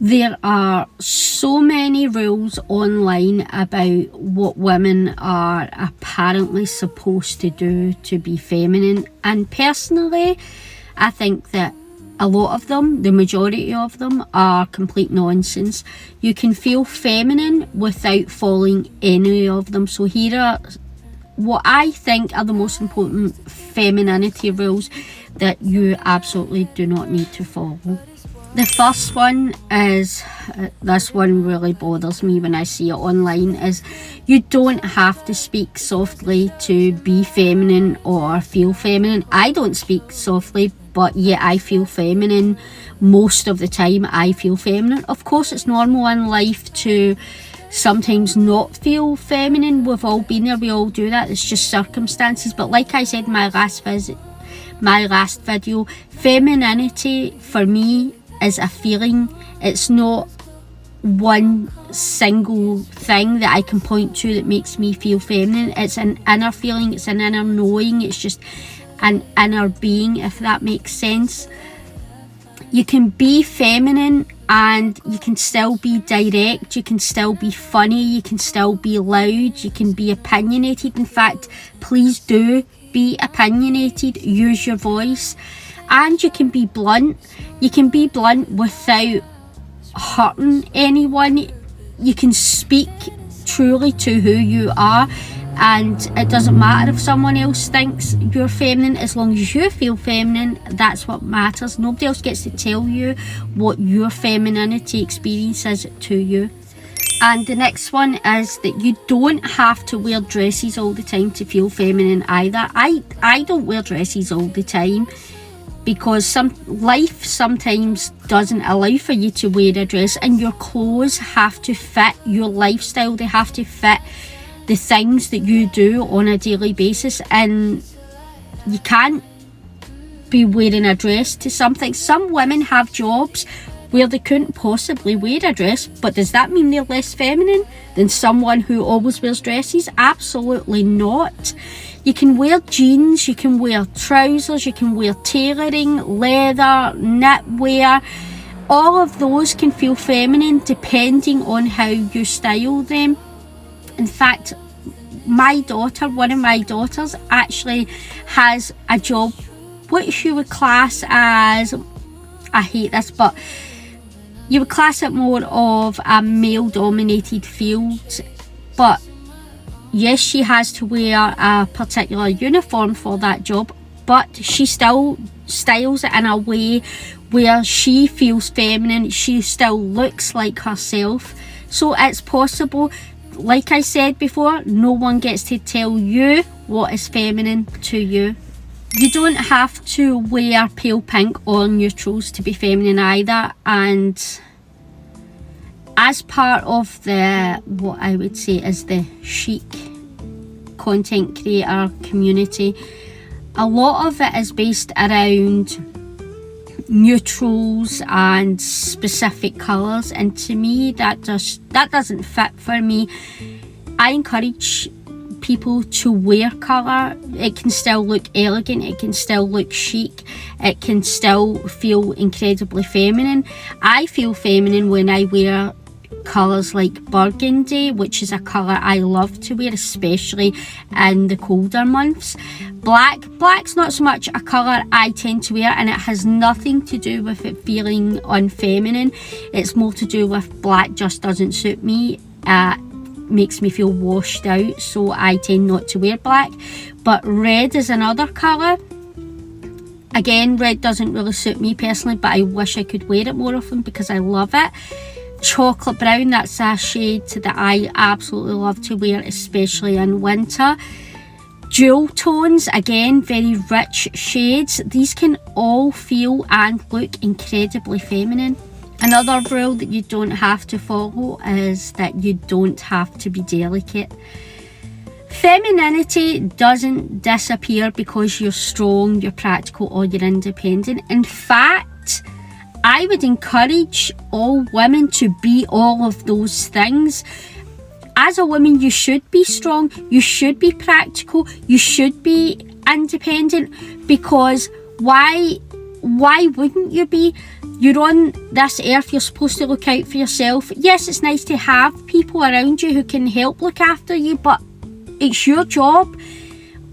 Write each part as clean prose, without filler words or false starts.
There are so many rules online about what women are apparently supposed to do to be feminine, and personally I think that a lot of them, the majority of them, are complete nonsense. You can feel feminine without following any of them. So here are what I think are the most important femininity rules that you absolutely do not need to follow. The first one is, this one really bothers me when I see it online, is you don't have to speak softly to be feminine or feel feminine. I don't speak softly, but yet I feel feminine most of the time. I feel feminine. Of course, it's normal in life to sometimes not feel feminine. We've all been there, we all do that. It's just circumstances. But like I said in my last video, femininity for me is a feeling. It's not one single thing that I can point to that makes me feel feminine. It's an inner feeling, it's an inner knowing, it's just an inner being, if that makes sense. You can be feminine and you can still be direct, you can still be funny, you can still be loud, you can be opinionated. In fact, please do be opinionated, use your voice. And you can be blunt. You can be blunt without hurting anyone. You can speak truly to who you are, and it doesn't matter if someone else thinks you're feminine. As long as you feel feminine, that's what matters. Nobody else gets to tell you what your femininity experience is to you. And the next one is that you don't have to wear dresses all the time to feel feminine either. I don't wear dresses all the time, because life sometimes doesn't allow for you to wear a dress, and your clothes have to fit your lifestyle. They have to fit the things that you do on a daily basis, and you can't be wearing a dress to something. Some women have jobs where they couldn't possibly wear a dress, but does that mean they're less feminine than someone who always wears dresses? Absolutely not. You can wear jeans, you can wear trousers, you can wear tailoring, leather, knitwear. All of those can feel feminine depending on how you style them. In fact, one of my daughters actually has a job which you would class as, I hate this, but you would class it more of a male dominated field. But yes, she has to wear a particular uniform for that job, but she still styles it in a way where she feels feminine. She still looks like herself. So it's possible. Like I said before, no one gets to tell you what is feminine to you. You don't have to wear pale pink or neutrals to be feminine either. And as part of what I would say is the chic content creator community, a lot of it is based around neutrals and specific colours, and to me that doesn't fit for me. I encourage people to wear colour. It can still look elegant, it can still look chic, it can still feel incredibly feminine. I feel feminine when I wear colours like burgundy, which is a colour I love to wear, especially in the colder months. Black's not so much a colour I tend to wear, and it has nothing to do with it feeling unfeminine. It's more to do with black just doesn't suit me. Makes me feel washed out, so I tend not to wear black. But red is another colour. Again, red doesn't really suit me personally, but I wish I could wear it more often because I love it. Chocolate brown, that's a shade that I absolutely love to wear, especially in winter. Jewel tones, again, very rich shades. These can all feel and look incredibly feminine. Another rule that you don't have to follow is that you don't have to be delicate. Femininity doesn't disappear because you're strong, you're practical, or you're independent. In fact, I would encourage all women to be all of those things. as a woman, you should be strong, you should be practical, you should be independent, because why wouldn't you be? You're on this earth, you're supposed to look out for yourself. Yes, it's nice to have people around you who can help look after you, but it's your job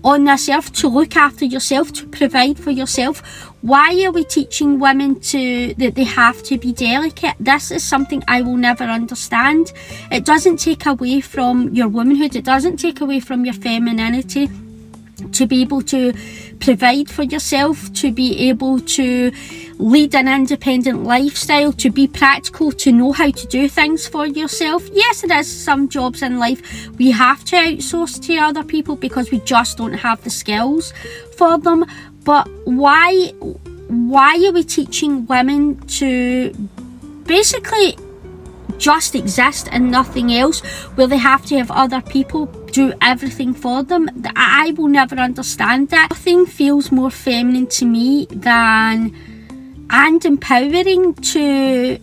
on this earth to look after yourself, to provide for yourself. Why are we teaching women that they have to be delicate? This is something I will never understand. It doesn't take away from your womanhood, it doesn't take away from your femininity to be able to provide for yourself, to be able to lead an independent lifestyle, to be practical, to know how to do things for yourself. Yes, there is some jobs in life we have to outsource to other people because we just don't have the skills for them. But why are we teaching women to basically just exist and nothing else, where they have to have other people do everything for them? I will never understand that. Nothing feels more feminine to me than, and empowering, to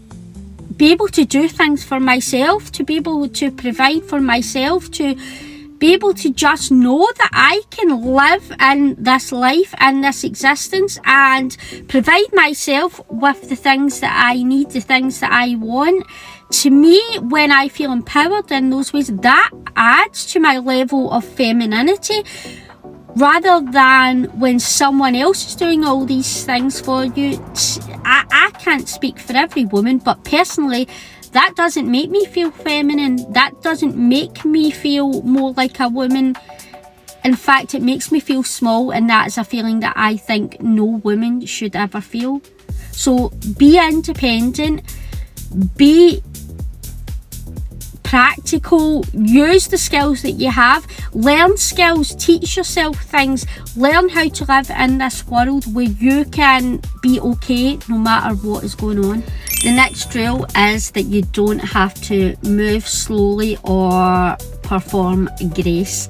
be able to do things for myself, to be able to provide for myself, to be able to just know that I can live in this life, in this existence, and provide myself with the things that I need, the things that I want. To me, when I feel empowered in those ways, that adds to my level of femininity, rather than when someone else is doing all these things for you. I can't speak for every woman, but personally, that doesn't make me feel feminine. That doesn't make me feel more like a woman. In fact, it makes me feel small, and that is a feeling that I think no woman should ever feel. So be independent, be practical, use the skills that you have, learn skills, teach yourself things, learn how to live in this world where you can be okay no matter what is going on. The next rule is that you don't have to move slowly or perform grace.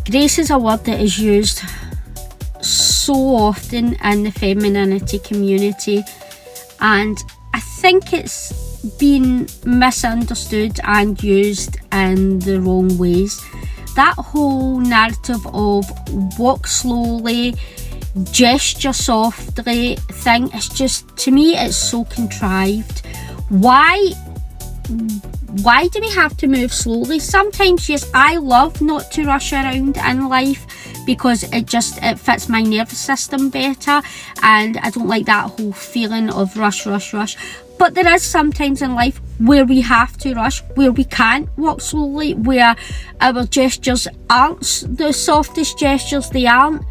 Grace is a word that is used so often in the femininity community, and I think it's been misunderstood and used in the wrong ways. That whole narrative of walk slowly, gesture softly thing is just, to me, it's so contrived. Why do we have to move slowly? Sometimes, yes, I love not to rush around in life because it fits my nervous system better, and I don't like that whole feeling of rush. But there is sometimes in life where we have to rush, where we can't walk slowly, where our gestures aren't the softest gestures, they aren't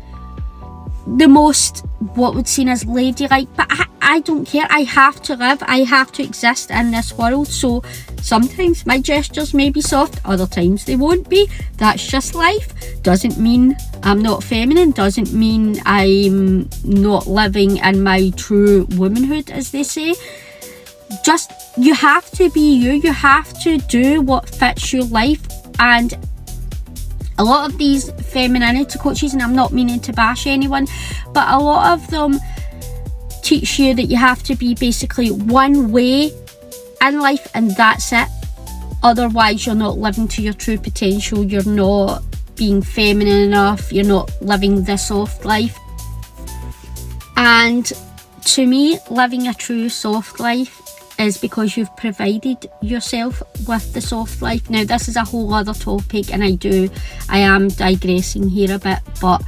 the most, what would seen as ladylike, but I don't care. I have to live, I have to exist in this world, so sometimes my gestures may be soft, other times they won't be. That's just life. Doesn't mean I'm not feminine, doesn't mean I'm not living in my true womanhood, as they say. Just, you have to be you have to do what fits your life. And a lot of these femininity coaches, and I'm not meaning to bash anyone, but a lot of them teach you that you have to be basically one way in life and that's it. Otherwise, you're not living to your true potential, you're not being feminine enough, you're not living the soft life. And to me, living a true soft life is because you've provided yourself with the soft life. Now, this is a whole other topic, and I am digressing here a bit, but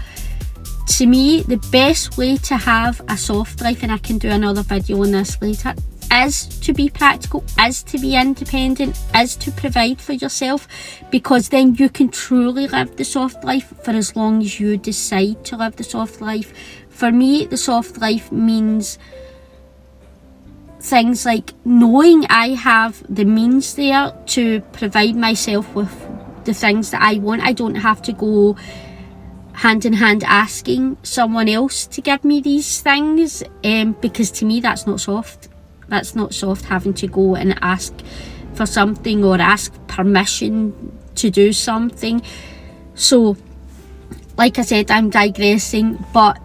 to me, the best way to have a soft life, and I can do another video on this later, is to be practical, is to be independent, is to provide for yourself, because then you can truly live the soft life for as long as you decide to live the soft life. For me, the soft life means things like knowing I have the means there to provide myself with the things that I want. I don't have to go hand in hand asking someone else to give me these things, because to me that's not soft. That's not soft, having to go and ask for something or ask permission to do something. So, like I said, I'm digressing, but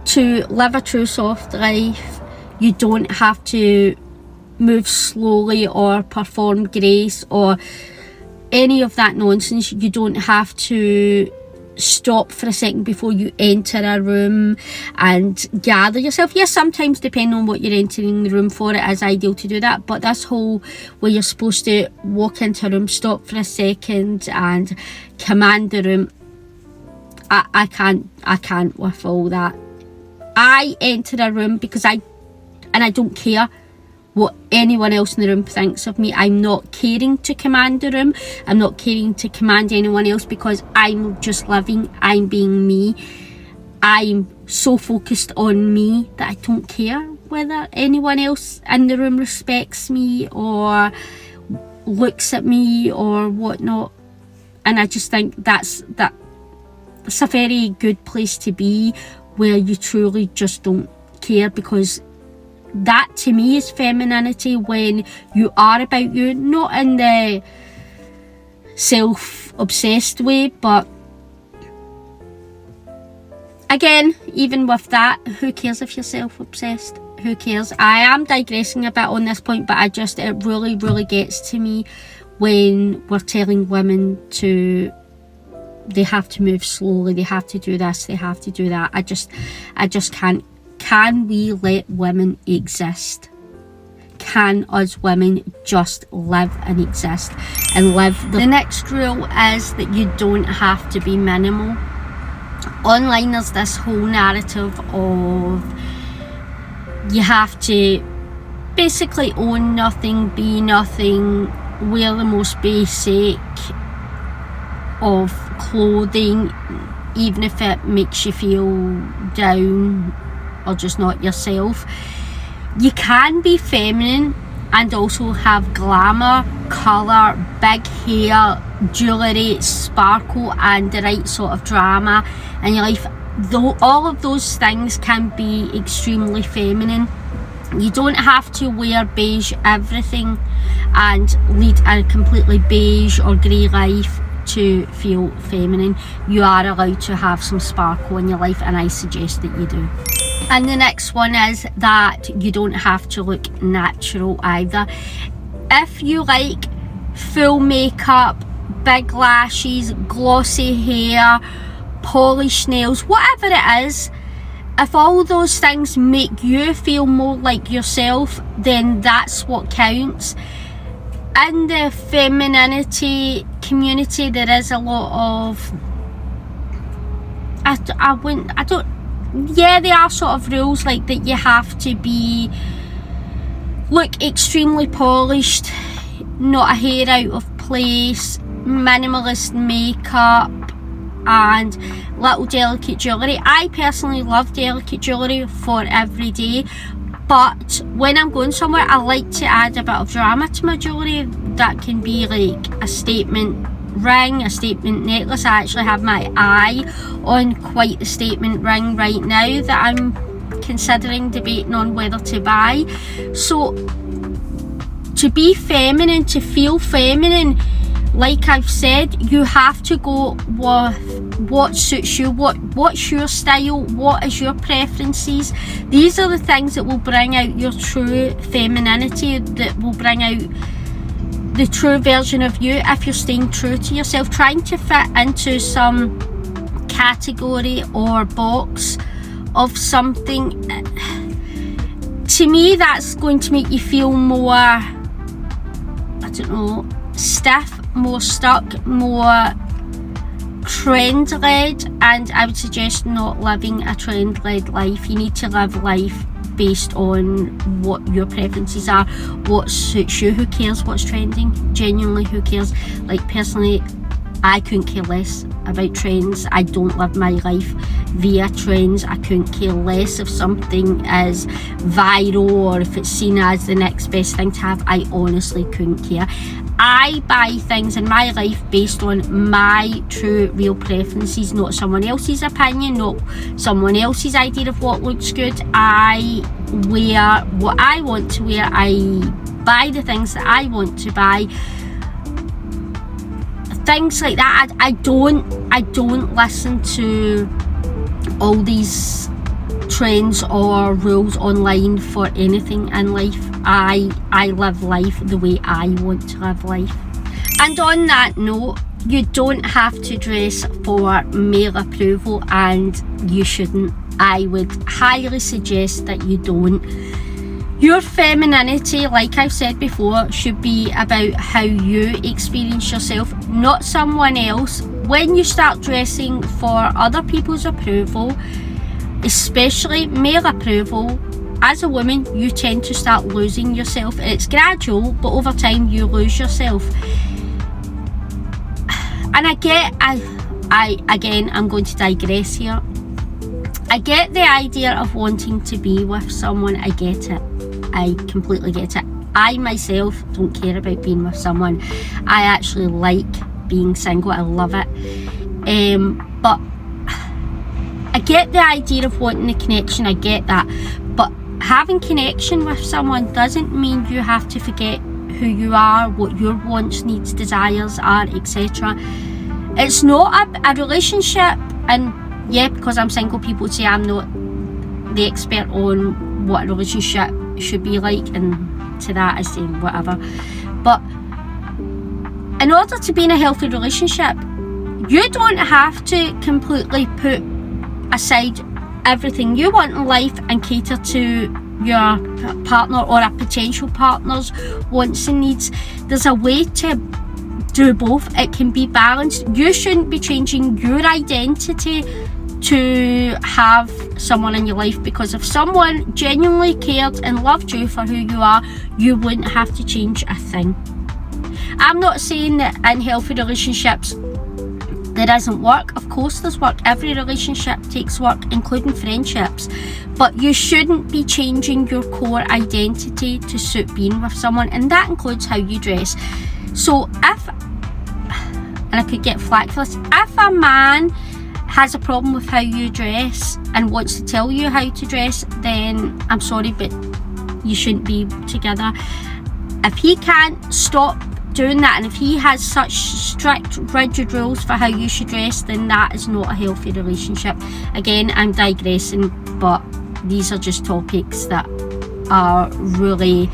to live a true soft life, you don't have to move slowly or perform grace or any of that nonsense. You don't have to stop for a second before you enter a room and gather yourself. Yes, sometimes depending on what you're entering the room for, it is ideal to do that, but this whole where you're supposed to walk into a room, stop for a second and command the room, I can't with all that. I enter a room because I don't care what anyone else in the room thinks of me. I'm not caring to command the room. I'm not caring to command anyone else, because I'm just living. I'm being me. I'm so focused on me that I don't care whether anyone else in the room respects me or looks at me or whatnot. And I just think that's a very good place to be, where you truly just don't care, because that to me is femininity, when you are about you, not in the self-obsessed way, but again, even with that, who cares if you're self-obsessed? Who cares? I am digressing a bit on this point, but it really gets to me when we're telling women they have to move slowly, they have to do this, they have to do that. I just can't. Can we let women exist? Can us women just live and exist and live? The next rule is that you don't have to be minimal. Online there's this whole narrative of you have to basically own nothing, be nothing, wear the most basic of clothing, even if it makes you feel down or just not yourself. You can be feminine and also have glamour, colour, big hair, jewellery, sparkle and the right sort of drama in your life. Though all of those things can be extremely feminine. You don't have to wear beige everything and lead a completely beige or grey life to feel feminine. You are allowed to have some sparkle in your life, and I suggest that you do. And the next one is that you don't have to look natural either. If you like full makeup, big lashes, glossy hair, polished nails, whatever it is, if all those things make you feel more like yourself, then that's what counts. In the femininity community, there is a lot of there are sort of rules like that. You have to look extremely polished, not a hair out of place, minimalist makeup and little delicate jewellery. I personally love delicate jewellery for every day, but when I'm going somewhere I like to add a bit of drama to my jewellery. That can be like a statement ring, a statement necklace. I actually have my eye on quite the statement ring right now that I'm considering debating on whether to buy. So to be feminine, to feel feminine, like I've said, you have to go with what suits you, what's your style, what is your preferences. These are the things that will bring out your true femininity, that will bring out the true version of you if you're staying true to yourself. Trying to fit into some category or box of something, to me that's going to make you feel more, I don't know, stiff, more stuck, more trend-led, and I would suggest not living a trend-led life. You need to live life based on what your preferences are, what suits you. Who cares what's trending? Genuinely, who cares? Like personally, I couldn't care less about trends. I don't live my life via trends. I couldn't care less if something is viral or if it's seen as the next best thing to have. I honestly couldn't care. I buy things in my life based on my true real preferences, not someone else's opinion, not someone else's idea of what looks good. I wear what I want to wear. I buy the things that I want to buy. Things like that. I don't listen to all these trends or rules online for anything in life. I live life the way I want to live life. And on that note, you don't have to dress for male approval, and you shouldn't. I would highly suggest that you don't. Your femininity, like I've said before, should be about how you experience yourself, not someone else. When you start dressing for other people's approval, especially male approval, as a woman, you tend to start losing yourself. It's gradual, but over time you lose yourself. And I'm going to digress here. I get the idea of wanting to be with someone. I get it. I completely get it. I myself don't care about being with someone. I actually like being single. I love it. But I get the idea of wanting the connection. I get that. But having connection with someone doesn't mean you have to forget who you are, what your wants, needs, desires are, etc. It's not a relationship, and yeah, because I'm single, people say I'm not the expert on what a relationship should be like, and to that I say whatever. But in order to be in a healthy relationship, you don't have to completely put aside everything you want in life and cater to your partner or a potential partner's wants and needs. There's a way to do both. It can be balanced. You shouldn't be changing your identity to have someone in your life, because if someone genuinely cared and loved you for who you are, you wouldn't have to change a thing. I'm not saying that in healthy relationships there isn't work. Of course there's work. Every relationship takes work, including friendships. But you shouldn't be changing your core identity to suit being with someone, and that includes how you dress. So if, and I could get flack for this, if a man has a problem with how you dress and wants to tell you how to dress, then I'm sorry, but you shouldn't be together. If he can't stop doing that, and if he has such strict, rigid rules for how you should dress, then that is not a healthy relationship. Again, I'm digressing, but these are just topics that are really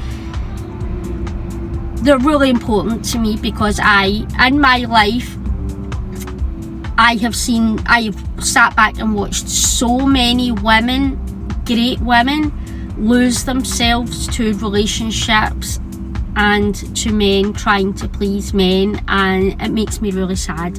important to me, because in my life, I have sat back and watched so many women, great women, lose themselves to relationships and to men trying to please men, and it makes me really sad.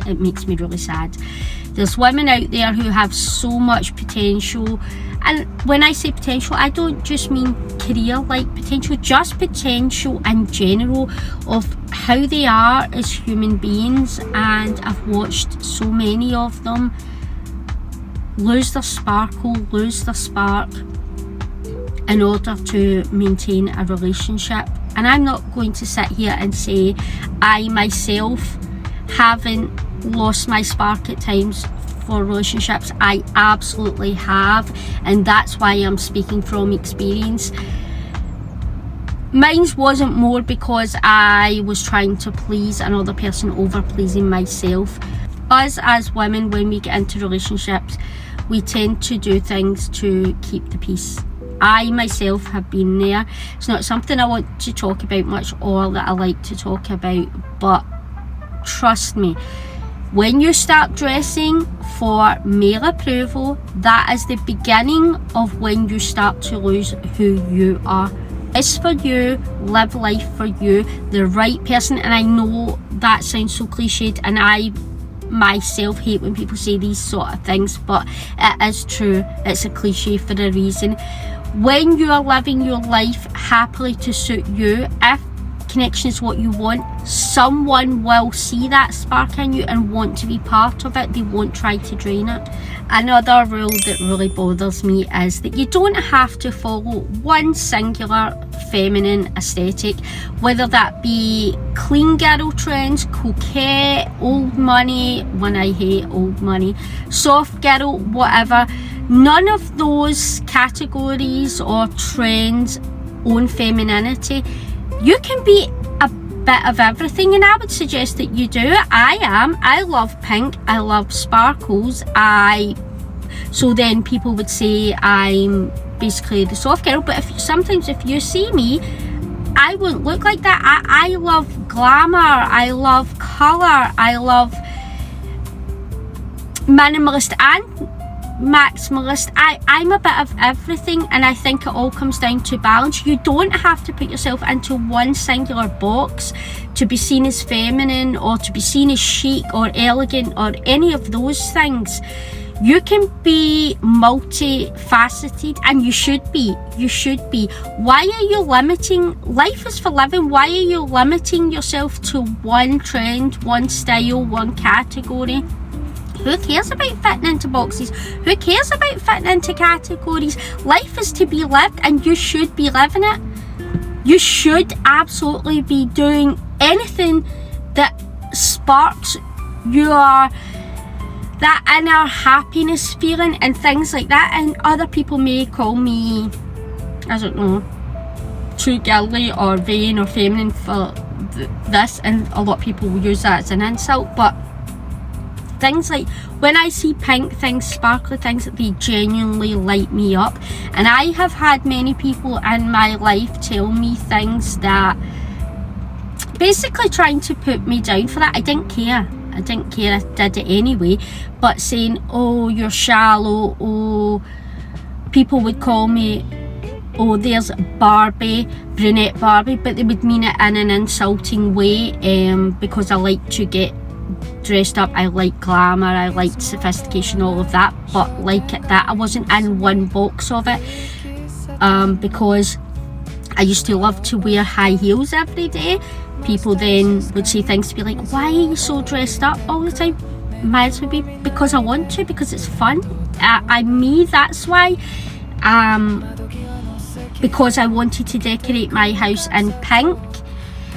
There's women out there who have so much potential, and when I say potential, I don't just mean career-like potential, just potential in general of how they are as human beings. And I've watched so many of them lose their sparkle, lose their spark in order to maintain a relationship. And I'm not going to sit here and say I myself haven't lost my spark at times for relationships. I absolutely have, and that's why I'm speaking from experience. Mine wasn't more because I was trying to please another person over pleasing myself. Us as women, when we get into relationships, we tend to do things to keep the peace. I myself have been there. It's not something I want to talk about much or that I like to talk about, but trust me, when you start dressing for male approval, that is the beginning of when you start to lose who you are. It's for you, live life for you, the right person. And I know that sounds so cliched, and I myself hate when people say these sort of things, but it is true. It's a cliche for a reason. When you are living your life happily to suit you, if connection is what you want, someone will see that spark in you and want to be part of it. They won't try to drain it. Another rule that really bothers me is that you don't have to follow one singular feminine aesthetic, whether that be clean girl trends, coquette, old money, when I hate old money, soft girl, whatever. None of those categories or trends own femininity. You can be a bit of everything, and I would suggest that you do. I love pink, I love sparkles, so then people would say I'm basically the soft girl, but sometimes if you see me, I wouldn't look like that. I love glamour, I love colour, I love minimalist and maximalist. I'm a bit of everything, and I think it all comes down to balance. You don't have to put yourself into one singular box to be seen as feminine or to be seen as chic or elegant or any of those things. You can be multifaceted, and you should be. Why are you limiting? Life is for living. Why are you limiting yourself to one trend, one style, one category? Who cares about fitting into boxes? Who cares about fitting into categories? Life is to be lived, and you should be living it. You should absolutely be doing anything that sparks that inner happiness feeling and things like that. And other people may call me, I don't know, too girly or vain or feminine for this, and a lot of people will use that as an insult, but things like, when I see pink things, sparkly things, they genuinely light me up. And I have had many people in my life tell me things that basically trying to put me down for that. I didn't care, I did it anyway, but saying, oh, you're shallow, oh, people would call me, oh, there's Barbie, brunette Barbie, but they would mean it in an insulting way, because I like to get dressed up, I like glamour, I like sophistication, all of that, but like it that I wasn't in one box of it, because I used to love to wear high heels every day. People then would say things to be like, why are you so dressed up all the time? My answer would be, because I want to, because it's fun. I'm me, that's why. Because I wanted to decorate my house in pink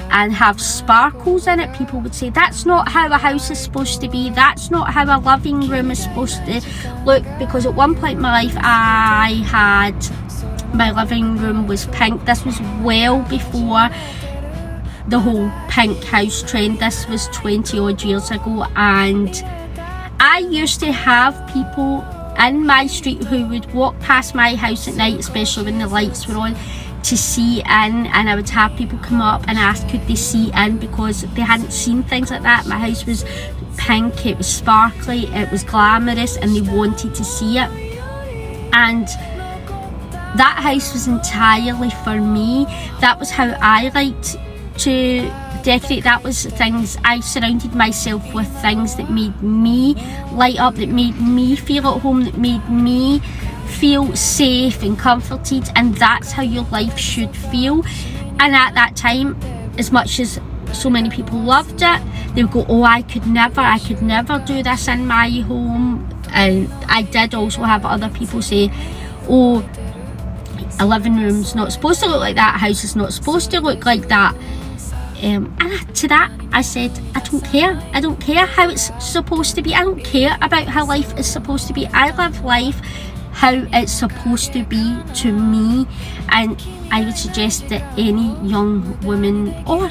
and have sparkles in it. People would say, that's not how a house is supposed to be, that's not how a living room is supposed to look. Because at one point in my life, my living room was pink. This was well before the whole pink house trend. This was 20 odd years ago, and I used to have people in my street who would walk past my house at night, especially when the lights were on, to see in, and I would have people come up and ask could they see in, because they hadn't seen things like that. My house was pink, it was sparkly, it was glamorous, and they wanted to see it. And that house was entirely for me. That was how I liked to decorate. That was things, I surrounded myself with things that made me light up, that made me feel at home, that made me feel safe and comforted, and that's how your life should feel. And at that time, as much as so many people loved it, they would go, oh, I could never do this in my home. And I did also have other people say, oh, a living room's not supposed to look like that, a house is not supposed to look like that. And to that I said, I don't care how it's supposed to be. I don't care about how life is supposed to be. I live life how it's supposed to be to me. And I would suggest that any young woman or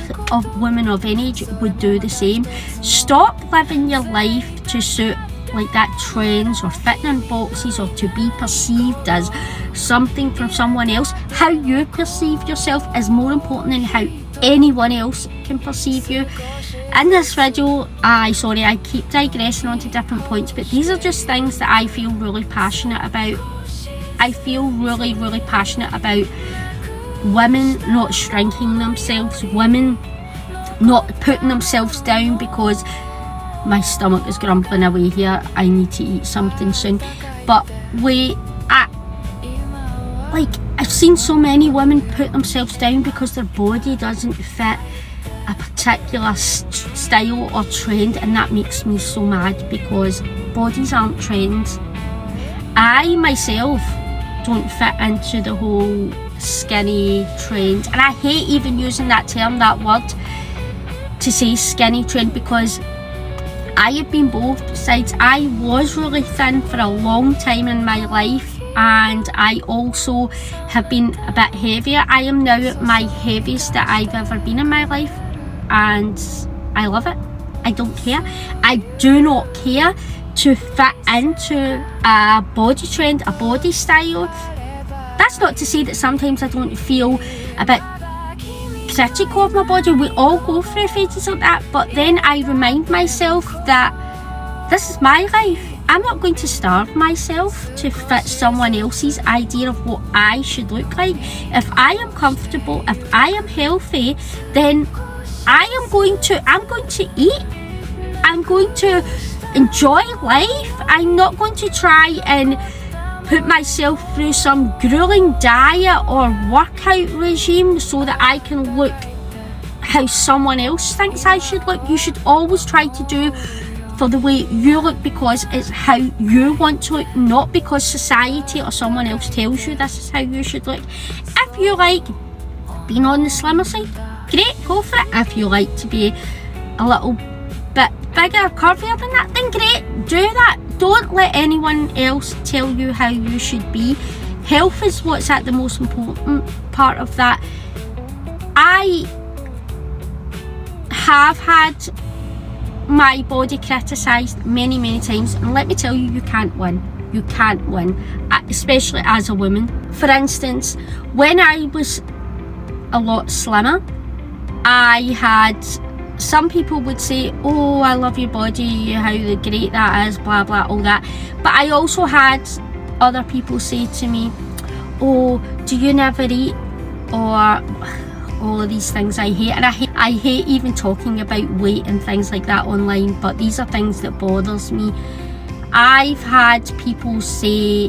women of any age would do the same. Stop living your life to suit like that trends or fitting in boxes or to be perceived as something from someone else. How you perceive yourself is more important than how anyone else can perceive you. In this video, I keep digressing onto different points, but these are just things that I feel really passionate about. I feel really, really passionate about women not shrinking themselves, women not putting themselves down because my stomach is grumbling away here, I need to eat something soon. But I've seen so many women put themselves down because their body doesn't fit a particular style or trend, and that makes me so mad because bodies aren't trends. I myself don't fit into the whole skinny trend, and I hate even using that term, that word, to say skinny trend, because I have been both sides. I was really thin for a long time in my life, and I also have been a bit heavier. I am now at my heaviest that I've ever been in my life, and I love it. I don't care. I do not care to fit into a body trend, a body style. That's not to say that sometimes I don't feel a bit critical of my body. We all go through phases like that, but then I remind myself that this is my life. I'm not going to starve myself to fit someone else's idea of what I should look like. If I am comfortable, if I am healthy, then I'm going to eat. I'm going to enjoy life. I'm not going to try and put myself through some grueling diet or workout regime so that I can look how someone else thinks I should look. You should always try to do for the way you look because it's how you want to look, not because society or someone else tells you this is how you should look. If you like being on the slimmer side, great, go for it. If you like to be a little bit bigger, curvier than that, then great, do that. Don't let anyone else tell you how you should be. Health is what's at the most important part of that. I have had my body criticised many times, and let me tell you, you can't win. You can't win, especially as a woman. For instance, when I was a lot slimmer, I had some people would say, oh, I love your body, how great that is, blah blah, all that. But I also had other people say to me, oh, do you never eat? Or all of these things I hate. And I hate even talking about weight and things like that online, but these are things that bothers me. I've had people say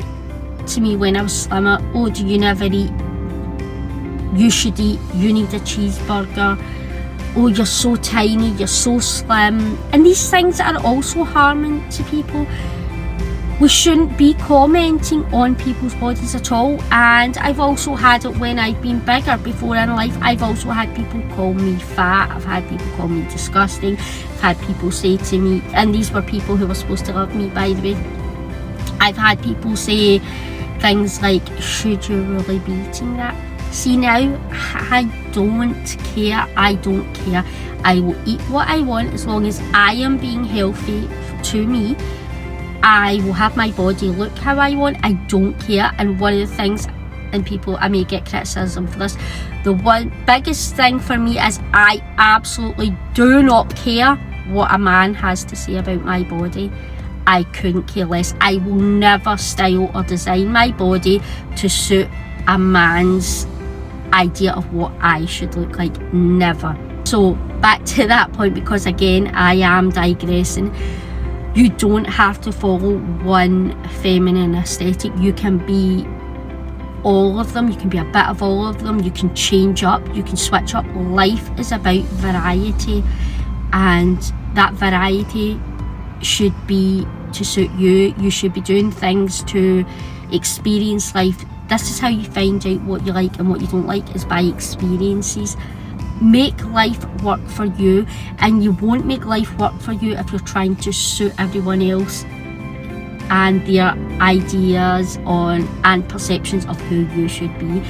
to me when I was slimmer, oh, do you never eat? You should eat, you need a cheeseburger. Oh, you're so tiny, you're so slim. And these things are also harming to people. We shouldn't be commenting on people's bodies at all. And I've also had it when I've been bigger before in life. I've also had people call me fat. I've had people call me disgusting. I've had people say to me, and these were people who were supposed to love me, by the way. I've had people say things like, should you really be eating that? See, now I don't care. I don't care. I will eat what I want as long as I am being healthy to me. I will have my body look how I want. I don't care. And one of the things, and people, I may get criticism for this, the one biggest thing for me is I absolutely do not care what a man has to say about my body. I couldn't care less. I will never style or design my body to suit a man's idea of what I should look like. Never. So back to that point, because again I am digressing. You don't have to follow one feminine aesthetic. You can be all of them. You can be a bit of all of them. You can change up. You can switch up. Life is about variety, and that variety should be to suit you. You should be doing things to experience life. This is how you find out what you like and what you don't like, is by experiences. Make life work for you, and you won't make life work for you if you're trying to suit everyone else and their ideas on and perceptions of who you should be.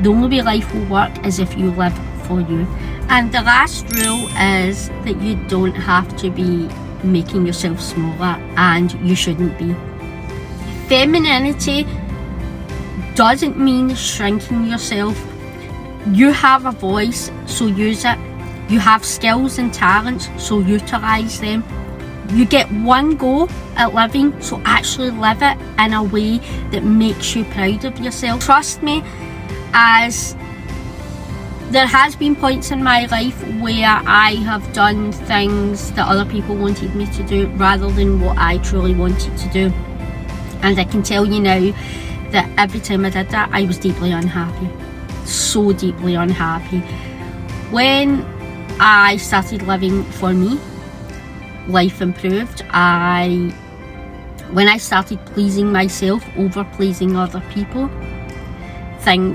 The only way life will work is if you live for you. And the last rule is that you don't have to be making yourself smaller, and you shouldn't be. Femininity doesn't mean shrinking yourself. You have a voice, so use it. You have skills and talents, so utilise them. You get one go at living, so actually live it in a way that makes you proud of yourself. Trust me, as there has been points in my life where I have done things that other people wanted me to do rather than what I truly wanted to do. And I can tell you now that every time I did that, I was deeply unhappy. So deeply unhappy. When I started living for me, life improved. When I started pleasing myself over pleasing other people,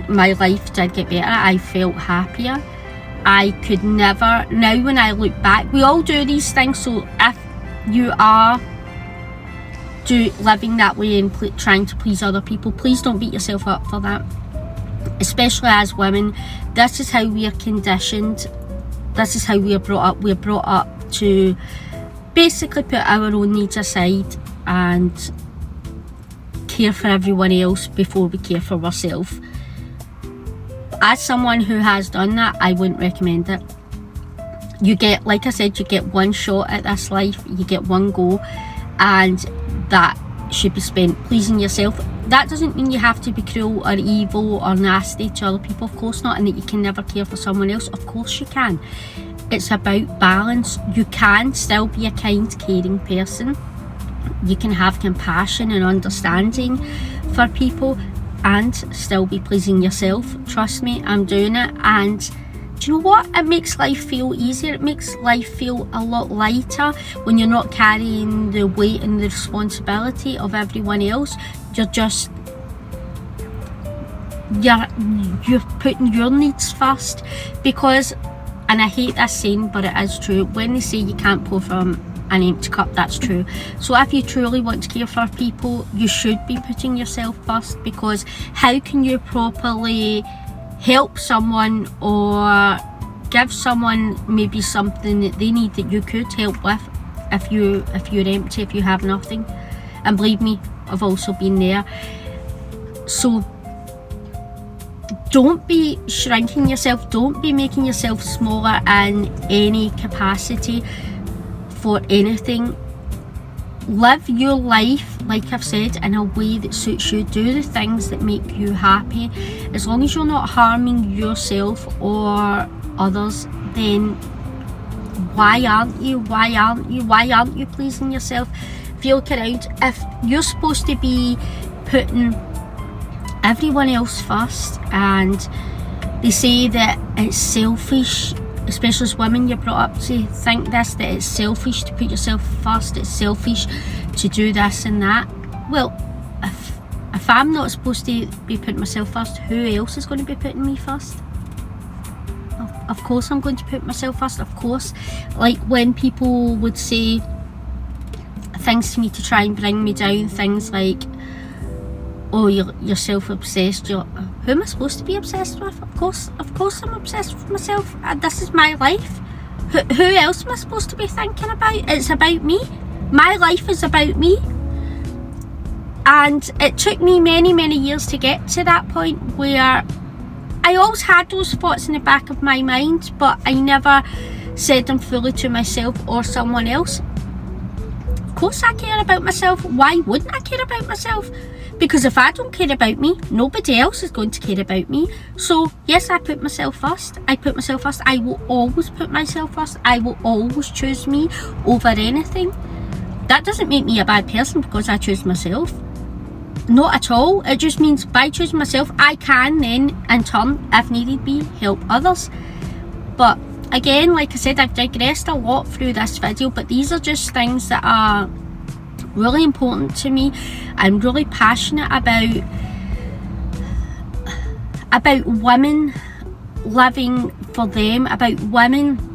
my life did get better. I felt happier. I could never, now when I look back, we all do these things, so if you are living that way and trying to please other people, please don't beat yourself up for that. Especially as women, this is how we are conditioned. This is how we are brought up. We're brought up to basically put our own needs aside and care for everyone else before we care for ourselves. as someone who has done that, I wouldn't recommend it. You get, like I said, you get one shot at this life, you get one go, and that should be spent pleasing yourself. That doesn't mean you have to be cruel or evil or nasty to other people, of course not, and that you can never care for someone else. Of course you can. It's about balance. You can still be a kind, caring person. You can have compassion and understanding for people and still be pleasing yourself. Trust me, I'm doing it, and do you know what? It makes life feel easier. It makes life feel a lot lighter when you're not carrying the weight and the responsibility of everyone else. You're just, you're putting your needs first. Because, and I hate this saying, but it is true, when they say you can't pour from an empty cup, that's true. So if you truly want to care for people, you should be putting yourself first, because how can you properly help someone or give someone maybe something that they need that you could help with if you're empty, if you have nothing? And believe me, I've also been there. So don't be shrinking yourself, don't be making yourself smaller in any capacity for anything. Live your life, like I've said, in a way that suits you. Do the things that make you happy. As long as you're not harming yourself or others, then why aren't you pleasing yourself? If you look around, if you're supposed to be putting everyone else first, and they say that it's selfish, especially as women, you're brought up to think this, that it's selfish to put yourself first, it's selfish to do this and that. Well, if I'm not supposed to be putting myself first, who else is going to be putting me first? Of course I'm going to put myself first, of course. Like when people would say things to me to try and bring me down, things like, oh, you're self-obsessed. Who am I supposed to be obsessed with? Of course I'm obsessed with myself. This is my life. Who else am I supposed to be thinking about? It's about me. My life is about me. And it took me many years to get to that point where I always had those thoughts in the back of my mind, but I never said them fully to myself or someone else. Of course I care about myself. Why wouldn't I care about myself? Because if I don't care about me, nobody else is going to care about me. So yes, I put myself first. I put myself first. I will always put myself first. I will always choose me over anything. That doesn't make me a bad person because I choose myself. Not at all. It just means by choosing myself, I can then, in turn, if needed be, help others. But again, like I said, I've digressed a lot through this video, but these are just things that are really important to me. I'm really passionate about women living for them, about women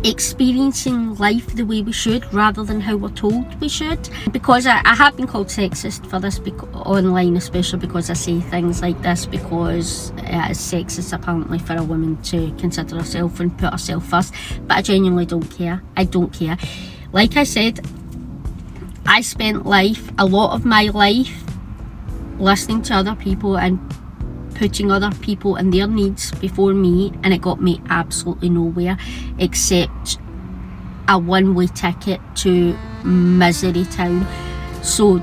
experiencing life the way we should rather than how we're told we should. Because I have been called sexist for this online, especially because I say things like this, because it is sexist apparently for a woman to consider herself and put herself first. But I genuinely don't care. I don't care. Like I said, I spent a lot of my life listening to other people and putting other people and their needs before me, and it got me absolutely nowhere except a one-way ticket to misery town. So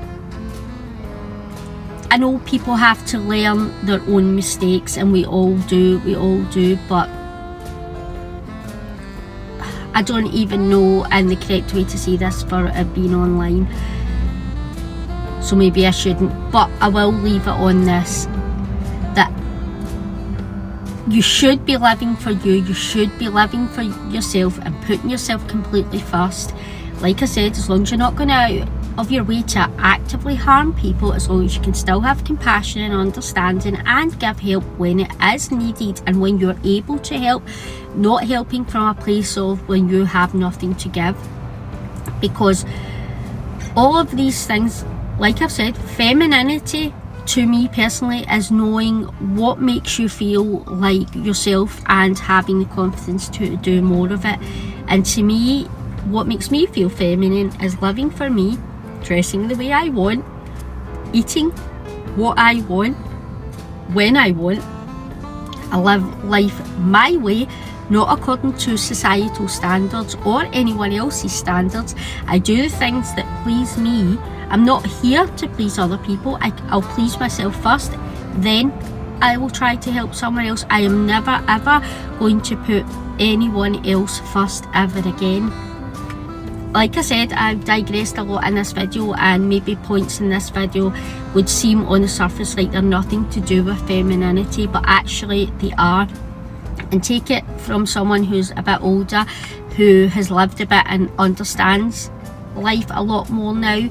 I know people have to learn their own mistakes, and we all do, but I don't even know the correct way to say this for it being online, so maybe I shouldn't, but I will leave it on this, that you should be living for you should be living for yourself and putting yourself completely first. Like I said, as long as you're not going out of your way to actively harm people, as long as you can still have compassion and understanding and give help when it is needed and when you're able to help, not helping from a place of when you have nothing to give. Because all of these things, like I've said, femininity to me personally is knowing what makes you feel like yourself and having the confidence to do more of it. And to me, what makes me feel feminine is living for me, dressing the way I want, eating what I want, when I want, I live life my way, not according to societal standards or anyone else's standards. I do the things that please me. I'm not here to please other people. I'll please myself first, then I will try to help someone else. I am never ever going to put anyone else first ever again. Like I said, I've digressed a lot in this video, and maybe points in this video would seem on the surface like they're nothing to do with femininity, but actually they are. And take it from someone who's a bit older, who has lived a bit and understands life a lot more now.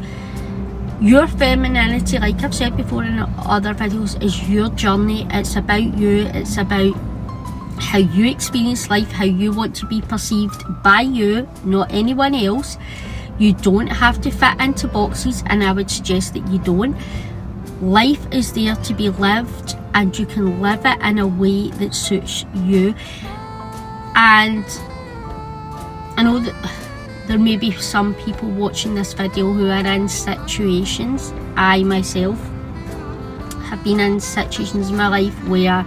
Your femininity, like I've said before in other videos, is your journey. It's about you. It's about how you experience life, how you want to be perceived by you, not anyone else. You don't have to fit into boxes, and I would suggest that you don't. Life is there to be lived, and you can live it in a way that suits you. And I know that there may be some people watching this video who are in situations. I myself have been in situations in my life where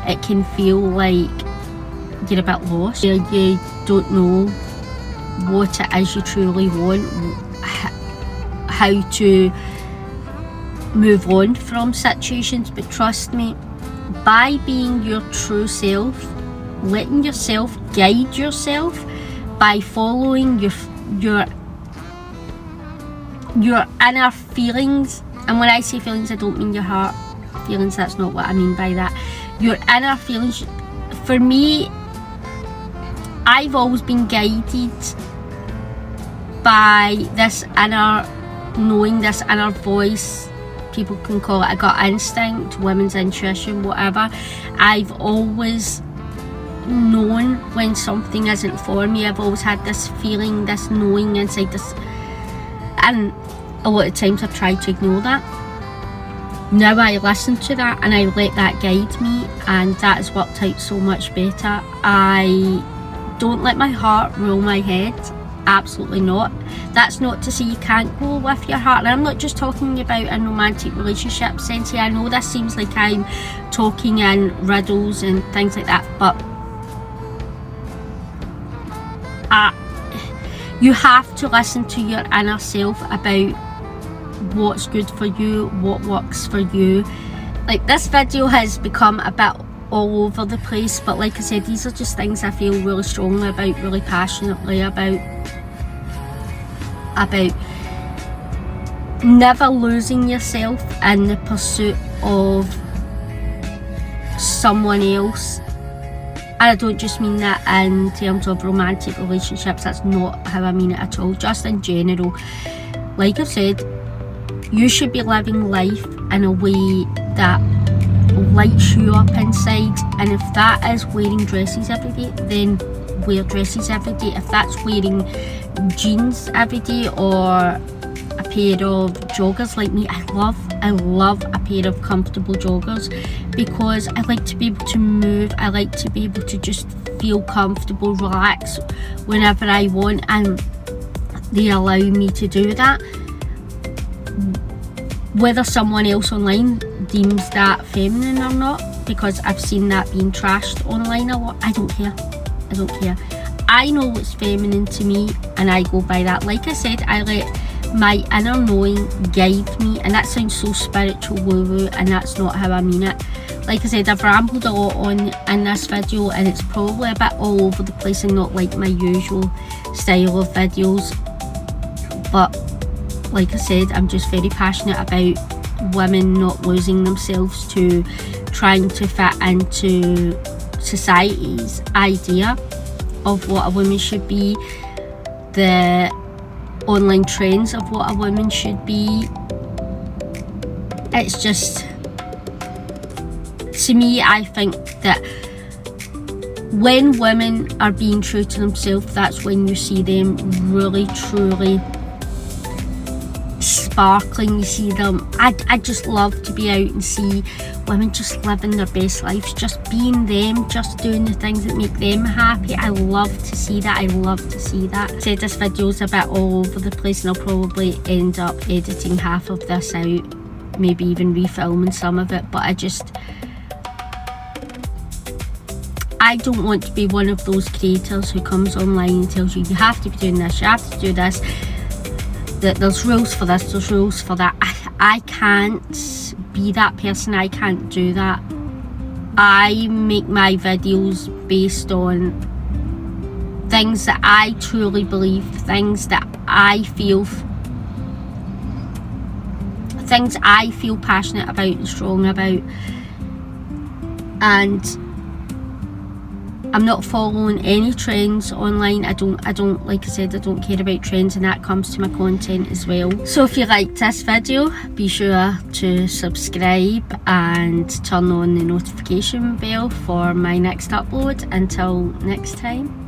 it can feel like you're a bit lost, where you don't know what it is you truly want, how to move on from situations. But trust me, by being your true self, letting yourself guide yourself, by following your inner feelings, and when I say feelings, I don't mean your heart feelings, that's not what I mean by that. Your inner feelings. For me, I've always been guided by this inner knowing, this inner voice. People can call it a gut instinct, women's intuition, whatever. I've always known when something isn't for me. I've always had this feeling, this knowing inside this, and a lot of times I've tried to ignore that. Now I listen to that and I let that guide me, and that has worked out so much better. I don't let my heart rule my head, absolutely not. That's not to say you can't go with your heart, and I'm not just talking about in romantic relationship sense here. I know this seems like I'm talking in riddles and things like that, but you have to listen to your inner self about what's good for you, what works for you. Like, this video has become a bit all over the place, but like I said, these are just things I feel really strongly about, really passionately about never losing yourself in the pursuit of someone else. And I don't just mean that in terms of romantic relationships, that's not how I mean it at all, just in general. Like I've said, you should be living life in a way that lights you up inside, and if that is wearing dresses every day, then wear dresses every day. If that's wearing jeans every day or a pair of joggers, like me, I love a pair of comfortable joggers, because I like to be able to move. I like to be able to just feel comfortable, relax whenever I want, and they allow me to do that. Whether someone else online deems that feminine or not, because I've seen that being trashed online a lot, I don't care. I know what's feminine to me, and I go by that. Like I said, I let my inner knowing guide me, and that sounds so spiritual woo-woo, and that's not how I mean it. Like I said, I've rambled a lot on in this video, and it's probably a bit all over the place and not like my usual style of videos, but like I said, I'm just very passionate about women not losing themselves to trying to fit into society's idea of what a woman should be, the online trends of what a woman should be. It's just, to me, I think that when women are being true to themselves, that's when you see them really truly sparkling. You see them, I just love to be out and see women just living their best lives, just being them, just doing the things that make them happy. I love to see that. I said this video's a bit all over the place, and I'll probably end up editing half of this out, maybe even refilming some of it, but I don't want to be one of those creators who comes online and tells you, you have to be doing this, you have to do this, that there's rules for this, there's rules for that. I can't be that person. I can't do that. I make my videos based on things that I truly believe, things that I feel passionate about and strong about, and I'm not following any trends online. I don't, like I said, I don't care about trends, and that comes to my content as well. So if you liked this video, be sure to subscribe and turn on the notification bell for my next upload. Until next time.